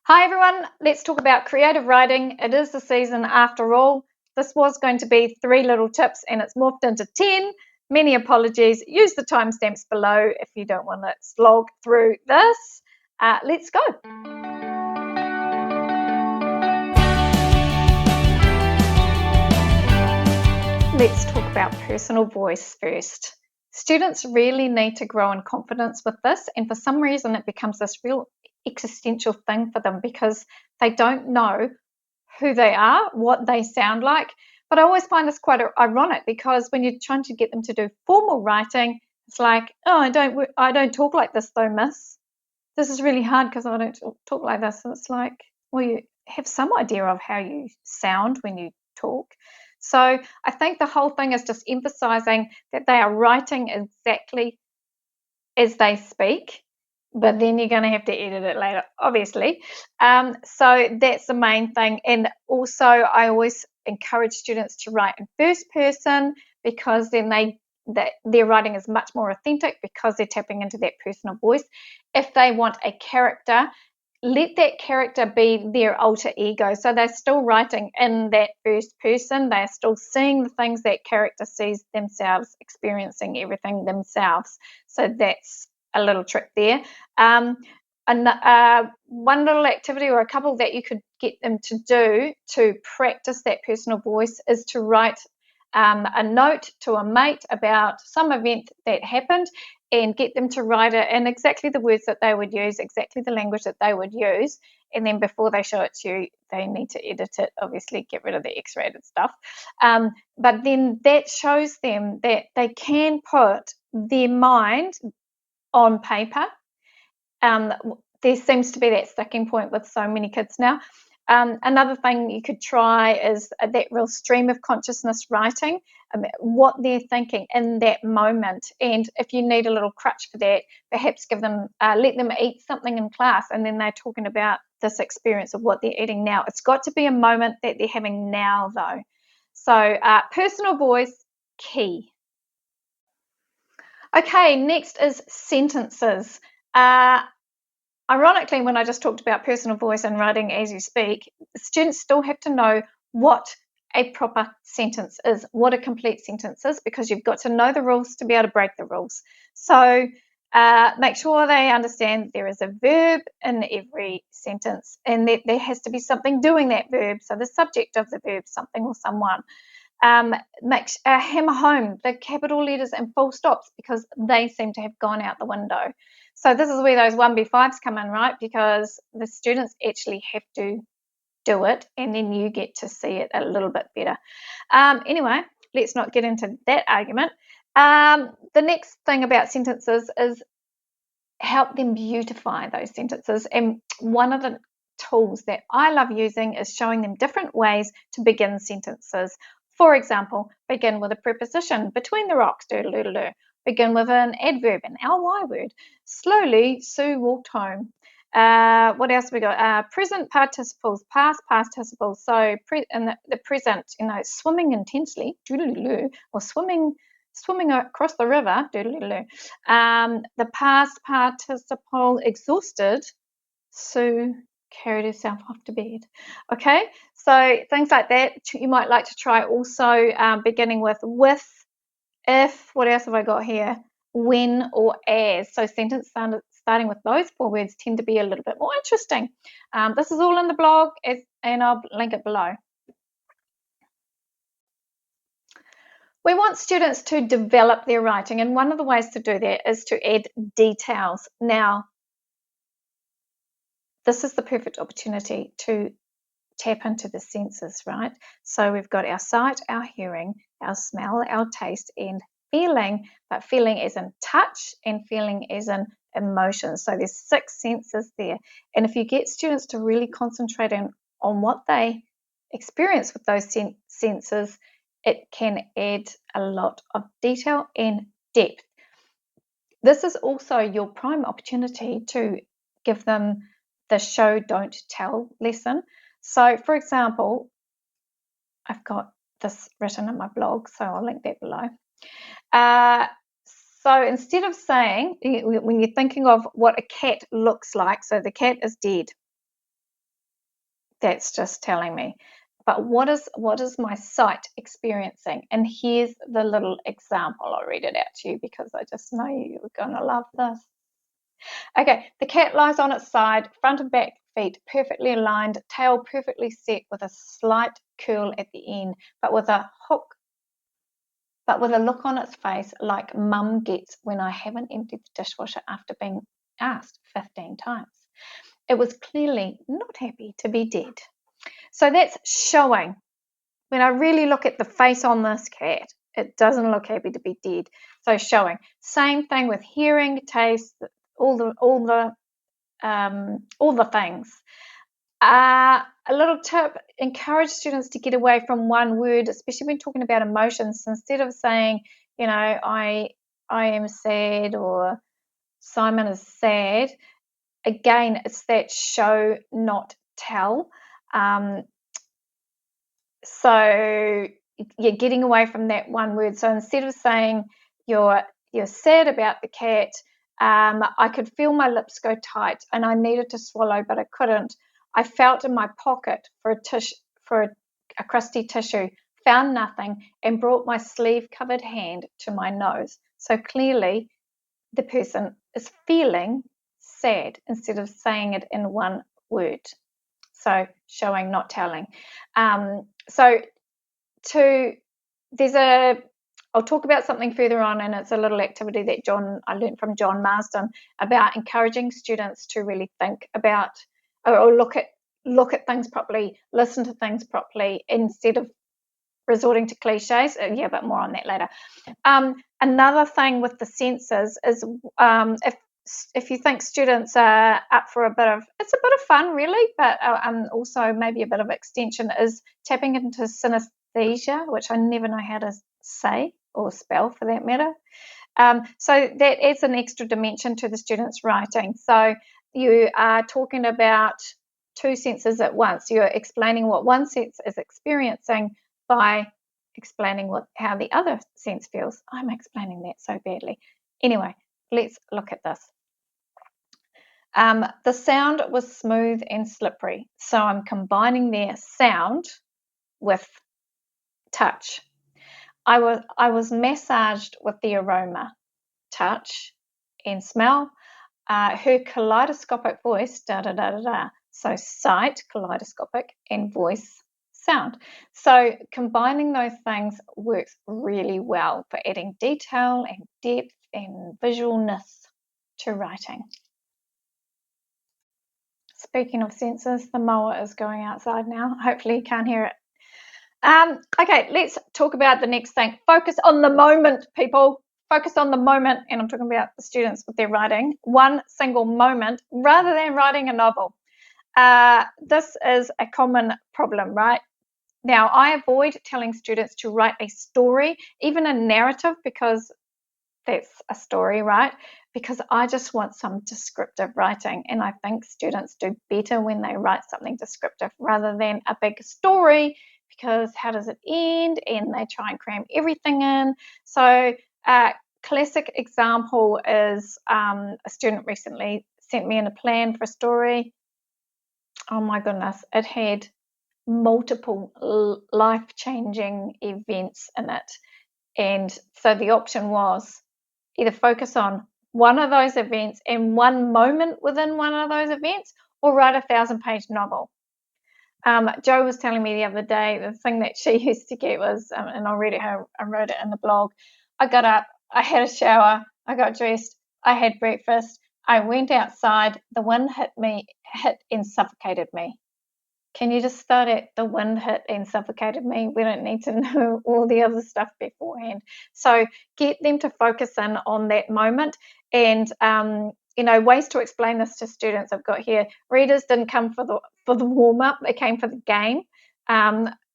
Hi everyone, let's talk about creative writing. It is the season after all. This was going to be 3 little tips and it's morphed into 10. Many apologies. Use the timestamps below if you don't want to slog through this. Let's go. Let's talk about personal voice first. Students really need to grow in confidence with this, and for some reason it becomes this real existential thing for them because they don't know who they are, what they sound like. But I always find this quite ironic because when you're trying to get them to do formal writing, it's like, oh, I don't talk like this though, miss. This is really hard because I don't talk like this. And it's like, well, you have some idea of how you sound when you talk. So I think the whole thing is just emphasizing that they are writing exactly as they speak, but then you're going to have to edit it later, obviously. So that's the main thing. And also, I always encourage students to write in first person because then their writing is much more authentic because they're tapping into that personal voice. If they want a character, let that character be their alter ego. So they're still writing in that first person. They're still seeing the things that character sees themselves, experiencing everything themselves. So that's a little trick there. One little activity or a couple that you could get them to do to practice that personal voice is to write a note to a mate about some event that happened and get them to write it in exactly the words that they would use, exactly the language that they would use. And then before they show it to you, they need to edit it, obviously get rid of the X-rated stuff. But then that shows them that they can put their mind on paper. There seems to be that sticking point with so many kids now. Another thing you could try is that real stream of consciousness writing, what they're thinking in that moment. And if you need a little crutch for that, perhaps give them, let them eat something in class, and then they're talking about this experience of what they're eating now. It's got to be a moment that they're having now, though. So personal voice, key. Okay, next is sentences. Ironically, when I just talked about personal voice and writing as you speak, students still have to know what a proper sentence is, what a complete sentence is, because you've got to know the rules to be able to break the rules. So make sure they understand there is a verb in every sentence and that there has to be something doing that verb. So the subject of the verb, something or someone. Hammer home the capital letters and full stops because they seem to have gone out the window. So this is where those 1B5s come in, right? Because the students actually have to do it and then you get to see it a little bit better. Anyway, let's not get into that argument. The next thing about sentences is help them beautify those sentences. And one of the tools that I love using is showing them different ways to begin sentences. For example, begin with a preposition, between the rocks, doodle-doodle-doo. Begin with an adverb, an ly word. Slowly, Sue walked home. What else have we got? Present participles, past participles. So in the present, swimming intensely, doodle-doodle-doo, or swimming across the river, doodle-doodle-doo. The past participle, exhausted, Sue carried herself off to bed. Okay, so things like that you might like to try also, beginning with, if, what else have I got here? When or as. So sentence starting with those 4 words tend to be a little bit more interesting. This is all in the blog and I'll link it below. We want students to develop their writing, and one of the ways to do that is to add details. Now, this is the perfect opportunity to tap into the senses, right? So we've got our sight, our hearing, our smell, our taste, and feeling, but feeling as in touch and feeling as in emotion. So there's 6 senses there. And if you get students to really concentrate on what they experience with those senses, it can add a lot of detail and depth. This is also your prime opportunity to give them the show, don't tell lesson. So, for example, I've got this written in my blog, so I'll link that below. So instead of saying, when you're thinking of what a cat looks like, so the cat is dead. That's just telling me. But what is my sight experiencing? And here's the little example. I'll read it out to you because I just know you're going to love this. Okay, the cat lies on its side, front and back feet perfectly aligned, tail perfectly set with a slight curl at the end, but with a look on its face like mum gets when I haven't emptied the dishwasher after being asked 15 times. It was clearly not happy to be dead. So that's showing. When I really look at the face on this cat, it doesn't look happy to be dead. So showing. Same thing with hearing, taste, all the things. A little tip: encourage students to get away from one word, especially when talking about emotions. Instead of saying, I am sad or Simon is sad. Again, it's that show, not tell. So you're getting away from that one word. So instead of saying you're sad about the cat, I could feel my lips go tight and I needed to swallow, but I couldn't. I felt in my pocket for a crusty tissue, found nothing, and brought my sleeve-covered hand to my nose. So clearly, the person is feeling sad instead of saying it in one word. So showing, not telling. I'll talk about something further on, and it's a little activity that I learned from John Marsden about encouraging students to really think about or look at things properly, listen to things properly instead of resorting to cliches. Yeah, but more on that later. Another thing with the senses is if you think students are up for it's a bit of fun really, but also maybe a bit of extension, is tapping into synesthesia, which I never know how to say or spell for that matter. So that adds an extra dimension to the students' writing. So you are talking about two senses at once. You're explaining what one sense is experiencing by explaining how the other sense feels. I'm explaining that so badly. Anyway, let's look at this. The sound was smooth and slippery, so I'm combining their sound with touch. I was massaged with the aroma, touch, and smell. Her kaleidoscopic voice, da da da da da. So sight, kaleidoscopic, and voice, sound. So combining those things works really well for adding detail and depth and visualness to writing. Speaking of senses, the mower is going outside now. Hopefully you can't hear it. Okay, let's talk about the next thing. Focus on the moment, people. Focus on the moment, and I'm talking about the students with their writing. One single moment rather than writing a novel. This is a common problem, right? Now, I avoid telling students to write a story, even a narrative, because that's a story, right? Because I just want some descriptive writing, and I think students do better when they write something descriptive rather than a big story, because how does it end? And they try and cram everything in. So classic example is a student recently sent me in a plan for a story. Oh my goodness, it had multiple life-changing events in it. And so the option was either focus on one of those events and one moment within one of those events, or write a 1,000-page novel. Jo was telling me the other day, the thing that she used to get was, and I'll read it how I wrote it in the blog. I got up, I had a shower, I got dressed, I had breakfast, I went outside, the wind hit and suffocated me. Can you just start at the wind hit and suffocated me? We don't need to know all the other stuff beforehand. So get them to focus in on that moment. And ways to explain this to students I've got here. Readers didn't come for the warm up; they came for the game.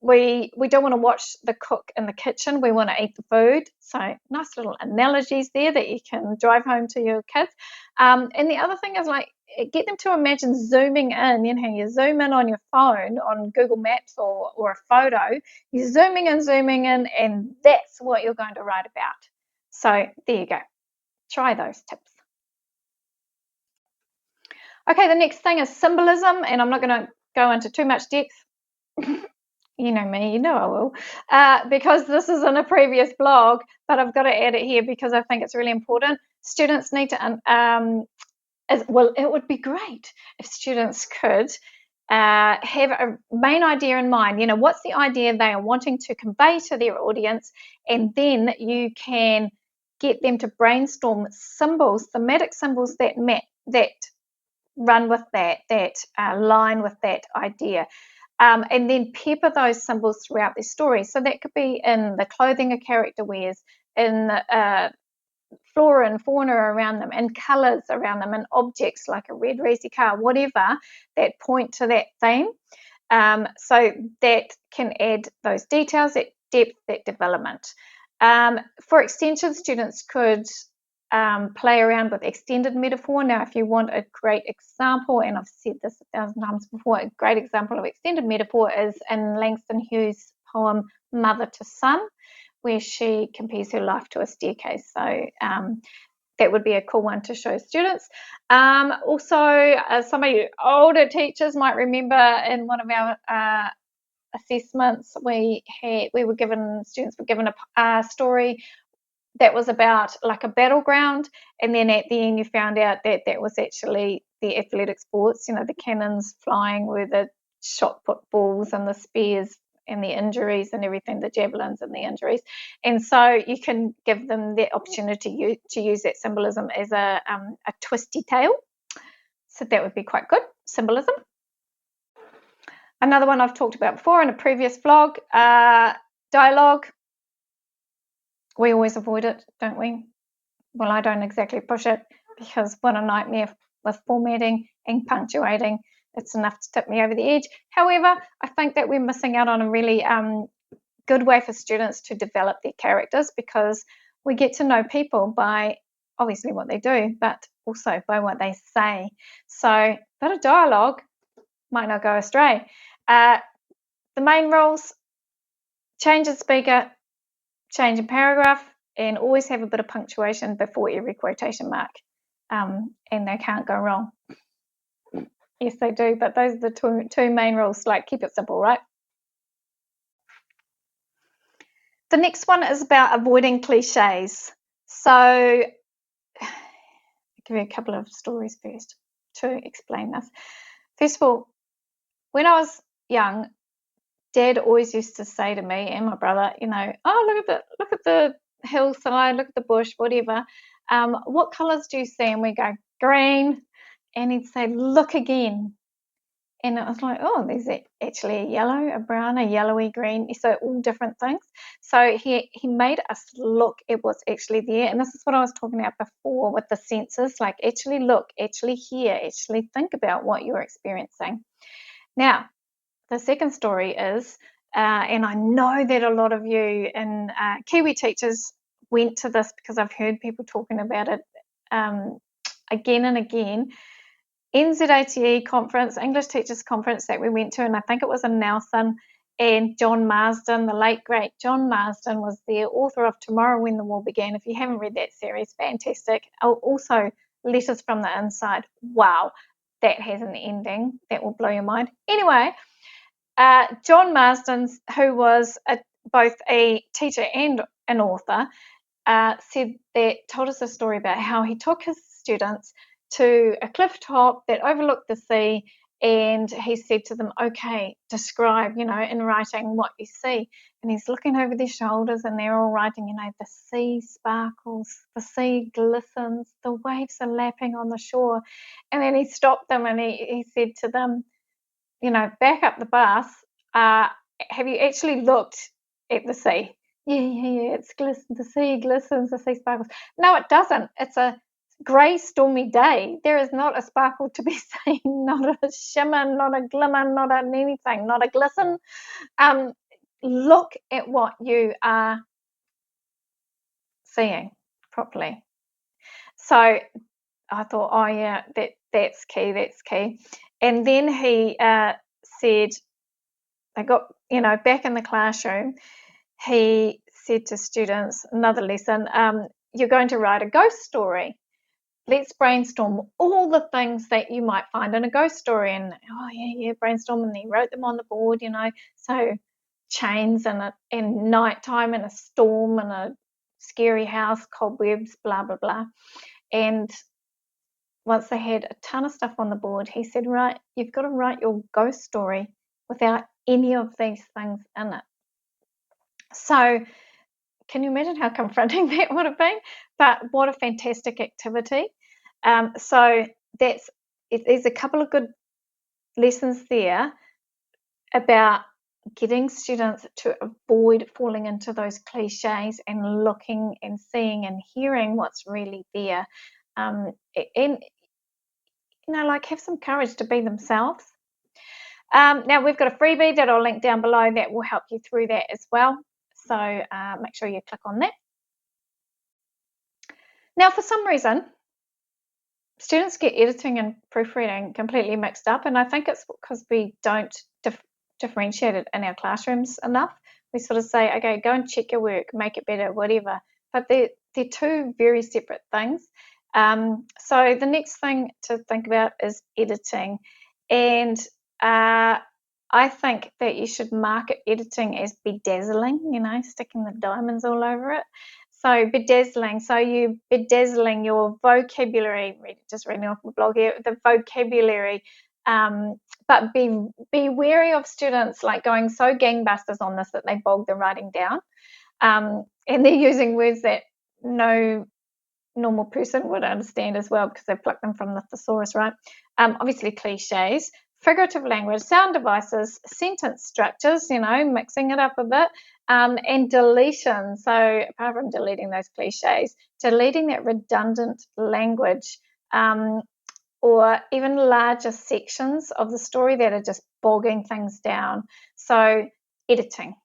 We don't want to watch the cook in the kitchen. We want to eat the food. So nice little analogies there that you can drive home to your kids. And the other thing is, like, get them to imagine zooming in. You zoom in on your phone on Google Maps or a photo. You're zooming in, and that's what you're going to write about. So there you go. Try those tips. Okay, the next thing is symbolism, and I'm not going to go into too much depth. You know me, you know I will, because this is in a previous blog, but I've got to add it here because I think it's really important. Students need to, well, it would be great if students could have a main idea in mind. You know, what's the idea they are wanting to convey to their audience, and then you can get them to brainstorm symbols, thematic symbols that run with that line with that idea. And then pepper those symbols throughout their story. So that could be in the clothing a character wears, in the flora and fauna around them, and colours around them, and objects like a red racy car, whatever, that point to that theme. So that can add those details, that depth, that development. For extension, students could play around with extended metaphor. Now, if you want a great example, and I've said this 1,000 times before, a great example of extended metaphor is in Langston Hughes' poem Mother to Son, where she compares her life to a staircase. So that would be a cool one to show students. Also, some of you older teachers might remember in one of our assessments, students were given a story that was about like a battleground, and then at the end you found out that that was actually the athletic sports, you know, the cannons flying with the shot put balls and the spears and the injuries and everything, the javelins and the injuries. And so you can give them the opportunity to use that symbolism as a twisty tale. So that would be quite good symbolism. Another one I've talked about before in a previous vlog, dialogue. We always avoid it, don't we? Well, I don't exactly push it, because what a nightmare with formatting and punctuating. It's enough to tip me over the edge. However, I think that we're missing out on a really good way for students to develop their characters, because we get to know people by obviously what they do, but also by what they say. So a bit of dialogue might not go astray. The main rules: change in speaker, change in paragraph, and always have a bit of punctuation before every quotation mark. And they can't go wrong. Yes, they do, but those are the two main rules. Like, keep it simple, right? The next one is about avoiding cliches. So I'll give you a couple of stories first to explain this. First of all, when I was young, Dad always used to say to me and my brother, you know, oh, look at the hillside, look at the bush, whatever. What colours do you see? And we go, green. And he'd say, look again. And it was like, oh, there's actually a yellow, a brown, a yellowy, green. So all different things. So he made us look at what's actually there. And this is what I was talking about before with the senses, like actually look, actually hear, actually think about what you're experiencing. Now, the second story is, and I know that a lot of you and Kiwi teachers went to this, because I've heard people talking about it again and again. NZATE conference, English Teachers Conference that we went to, and I think it was in Nelson, and John Marsden, the late great John Marsden, was the author of Tomorrow When the War Began. If you haven't read that series, fantastic. Also, Letters from the Inside. Wow, that has an ending that will blow your mind. Anyway, John Marsden, who was both a teacher and an author, told us a story about how he took his students to a cliff top that overlooked the sea, and he said to them, okay, describe, you know, in writing what you see. And he's looking over their shoulders, and they're all writing, you know, the sea sparkles, the sea glistens, the waves are lapping on the shore. And then he stopped them, and he said to them, you know, back up the bus, have you actually looked at the sea? Yeah, it's the sea glistens, the sea sparkles. No, it doesn't. It's a grey, stormy day. There is not a sparkle to be seen, not a shimmer, not a glimmer, not an anything, not a glisten. Look at what you are seeing properly. So I thought, oh yeah, that's key. And then he said, they got, you know, back in the classroom, he said to students, another lesson, you're going to write a ghost story. let's brainstorm all the things that you might find in a ghost story. And oh yeah, brainstorm, and he wrote them on the board, So chains and nighttime and a storm and a scary house, cobwebs, blah blah blah. And once they had a ton of stuff on the board, he said, right, you've got to write your ghost story without any of these things in it. So can you imagine how confronting that would have been? But what a fantastic activity. So there's a couple of good lessons there about getting students to avoid falling into those cliches and looking and seeing and hearing what's really there. And like, have some courage to be themselves. Now we've got a freebie that I'll link down below that will help you through that as well. So make sure you click on that. Now, for some reason, students get editing and proofreading completely mixed up, and I think it's because we don't differentiate it in our classrooms enough. We sort of say, okay, go and check your work, make it better, whatever. But they're two very separate things. So the next thing to think about is editing. And I think that you should market editing as bedazzling, sticking the diamonds all over it. So bedazzling, so you bedazzling your vocabulary, just reading off my blog here, the vocabulary, but be wary of students like going so gangbusters on this that they bog the writing down, and they're using words that no normal person would understand as well because they've plucked them from the thesaurus, right? Obviously cliches, figurative language, sound devices, sentence structures, mixing it up a bit, and deletion. So apart from deleting those cliches, deleting that redundant language, or even larger sections of the story that are just bogging things down. So editing.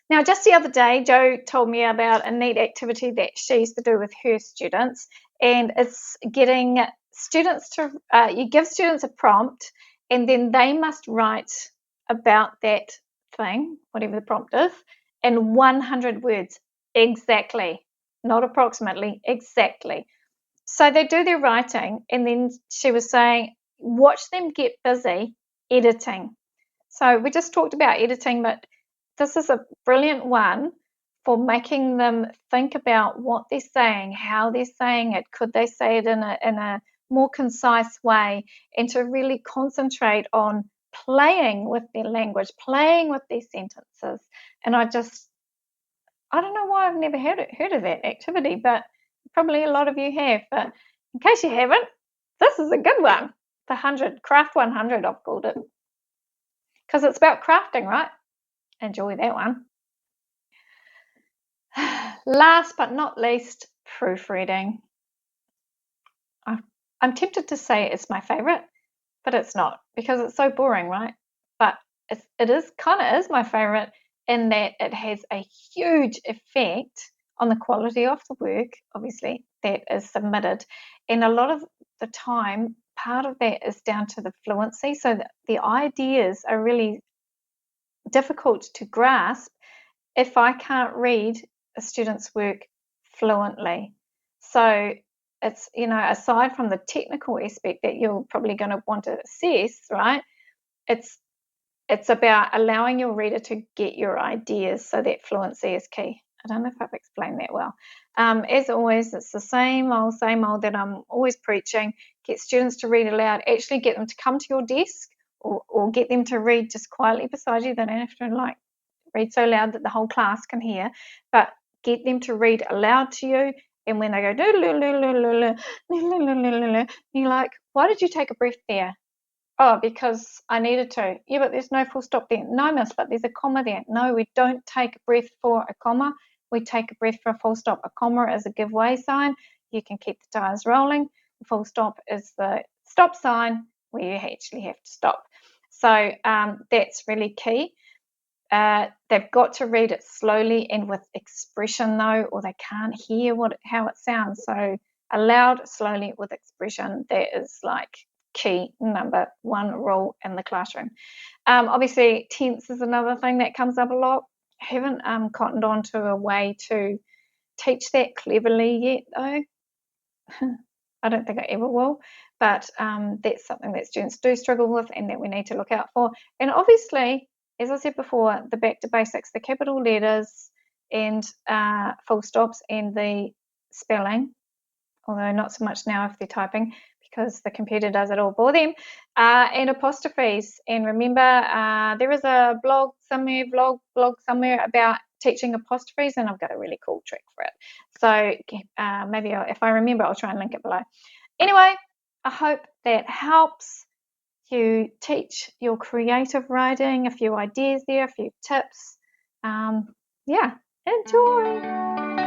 Now, just the other day, Jo told me about a neat activity that she used to do with her students, and it's getting students to, you give students a prompt, and then they must write about that thing, whatever the prompt is, in 100 words exactly, not approximately, exactly. So they do their writing, and then she was saying, watch them get busy editing. So we just talked about editing, but this is a brilliant one for making them think about what they're saying, how they're saying it, could they say it in a more concise way, and to really concentrate on playing with their language, playing with their sentences. And I don't know why I've never heard of that activity, but probably a lot of you have. But in case you haven't, this is a good one. The 100, Craft 100, I've called it. Because it's about crafting, right? Enjoy that one. Last but not least, proofreading. I'm tempted to say it's my favorite, but it's not because it's so boring, right? But it is kind of is my favorite in that it has a huge effect on the quality of the work, obviously, that is submitted. And a lot of the time, part of that is down to the fluency. So the ideas are really difficult to grasp if I can't read a student's work fluently. So it's, aside from the technical aspect that you're probably going to want to assess, right? It's about allowing your reader to get your ideas, so that fluency is key. I don't know if I've explained that well. As always, it's the same old that I'm always preaching. Get students to read aloud. Actually get them to come to your desk or get them to read just quietly beside you. They don't have to read so loud that the whole class can hear, but get them to read aloud to you. And when they go, you're like, why did you take a breath there? Oh, because I needed to. Yeah, but there's no full stop there. No, miss, but there's a comma there. No, we don't take a breath for a comma. We take a breath for a full stop. A comma is a giveaway sign. You can keep the tires rolling. The full stop is the stop sign where you actually have to stop. So that's really key. They've got to read it slowly and with expression though, or they can't hear how it sounds. So aloud, slowly with expression, that is key number one rule in the classroom. Obviously, tense is another thing that comes up a lot. I haven't cottoned on to a way to teach that cleverly yet though. I don't think I ever will, but that's something that students do struggle with and that we need to look out for. And obviously, as I said before, the back to basics, the capital letters and full stops and the spelling, although not so much now if they're typing because the computer does it all for them, and apostrophes. And remember, there is a blog somewhere about teaching apostrophes, and I've got a really cool trick for it. So maybe if I remember, I'll try and link it below. Anyway, I hope that helps you teach your creative writing, a few ideas there, a few tips. Yeah, enjoy.